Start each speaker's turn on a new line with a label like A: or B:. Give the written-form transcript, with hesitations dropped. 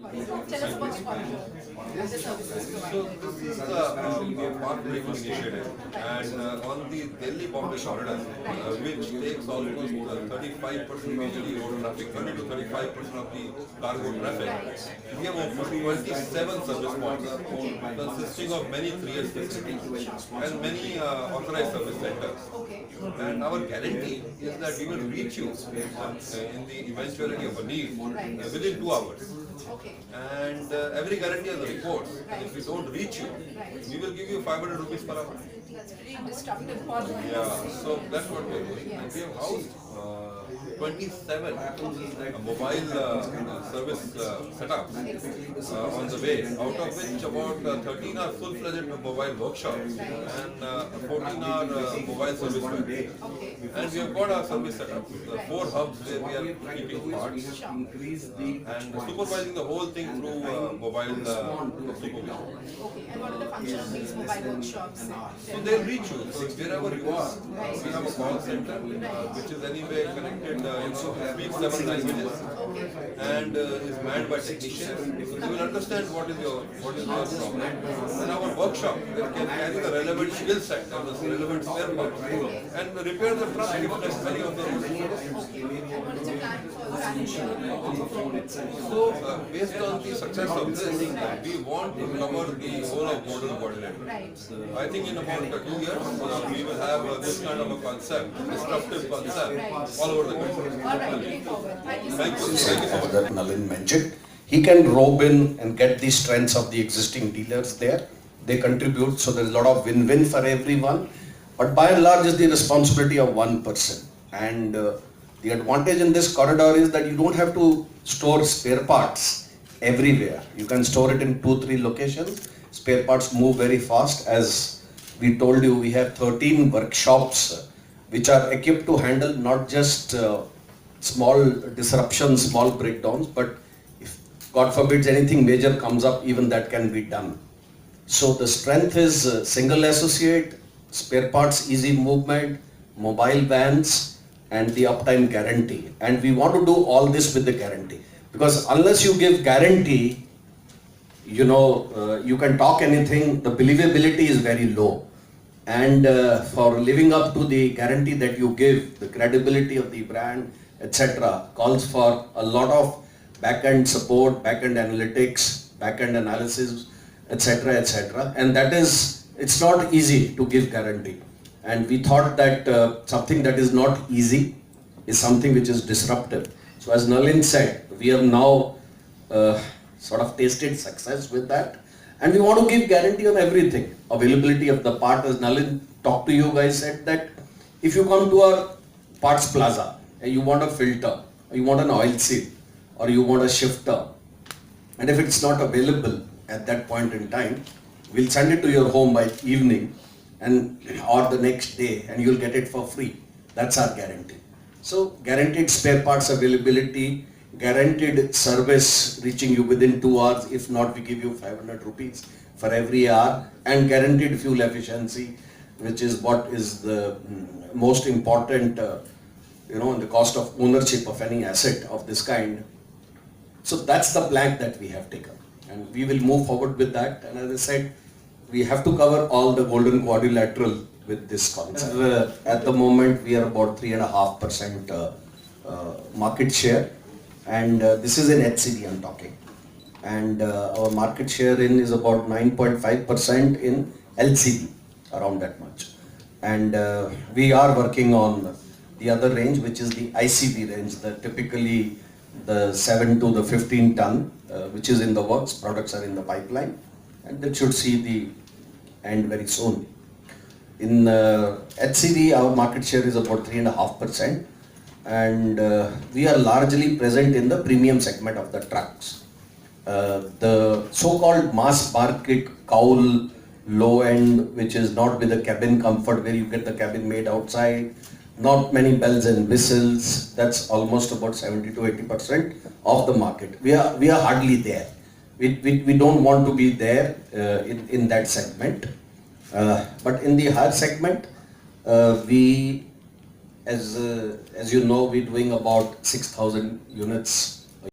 A: Tell us about Scorpio and the services
B: So
A: provided.
B: this is a pathbreaking initiative, and on the Delhi-Bombay corridor, which takes almost 35% majorly road traffic, 30 to 35% of the cargo traffic, we have opened 27 service points, consisting of many 3S facilities and many authorized service centers.
A: Okay.
B: And our guarantee is that we will reach you in the eventuality of a need within 2 hours.
A: Okay.
B: And every guarantee has a report. And if we don't reach you, we will give you 500 rupees per hour.
A: That's very disruptive for them.
B: Yeah, so that's what we are doing. And we have housed 27 mobile service setups on the way, out of which about 13 are full-fledged mobile workshops and 14 are mobile service vans.
A: Okay.
B: And we have got our service setups, 4 hubs where we are keeping parts and supervising the whole thing through mobile supervision.
A: Okay. And what are the function of these mobile workshops?
B: So they'll reach you. So wherever you are, we have a call center which is anyway connected, speaks 7 languages and is manned by technicians. So they will understand what is your problem. And our workshop can carry the relevant skill set and the relevant spare parts and repair the truck if necessary on the road.
A: And what is your plan for India?
B: So based on the success of this, we want to cover the whole of Golden Quadrilateral.
A: Right.
B: I think in about 2 years, we will have this kind of a concept, disruptive concept, all over the country.
A: All right. Looking forward. Thank you so
B: Thank
A: much.
B: you. Thank you so much.
C: That Nalin mentioned, he can rope in and get the strengths of the existing dealers there. They contribute, so there's a lot of win-win for everyone. But by and large, it's the responsibility of one person. And the advantage in this corridor is that you don't have to store spare parts everywhere. You can store it in 2-3 locations. Spare parts move very fast. As we told you, we have 13 workshops which are equipped to handle not just small disruptions, small breakdowns, but if God forbids anything major comes up, even that can be done. So the strength is single associate, spare parts, easy movement, mobile vans, and the uptime guarantee. And we want to do all this with the guarantee. Because unless you give guarantee, you can talk anything, the believability is very low. And for living up to the guarantee that you give, the credibility of the brand, etc., calls for a lot of back-end support, back-end analytics, back-end analysis, etc., etc. And that is, it's not easy to give guarantee. And we thought that something that is not easy is something which is disruptive. So as Nalin said, we have now sort of tasted success with that. And we want to give guarantee on everything. Availability of the part, as Nalin talked to you guys, said that if you come to our parts plaza and you want a filter, or you want an oil seal, or you want a shifter, and if it's not available at that point in time, we'll send it to your home by evening or the next day, and you'll get it for free. That's our guarantee. So guaranteed spare parts availability, guaranteed service reaching you within 2 hours. If not, we give you 500 rupees for every hour, and guaranteed fuel efficiency, which is what is the most important, in the cost of ownership of any asset of this kind. So that's the plan that we have taken, and we will move forward with that. And as I said, we have to cover all the Golden Quadrilateral with this concept. At the moment, we are about 3.5% market share, and this is in HCV I'm talking. And our market share is about 9.5% in LCV, around that much. And we are working on the other range, which is the ICV range, typically the 7 to the 15 ton, which is in the works. Products are in the pipeline, and that should see the end very soon. In HCV, our market share is about 3.5%, and we are largely present in the premium segment of the trucks. The so-called mass market cowl low end, which is not with the cabin comfort, where you get the cabin made outside, not many bells and whistles, that's almost about 70 to 80% of the market. We are hardly there. We don't want to be there in that segment. But in the higher segment, we, as you know, we're doing about 6,000 units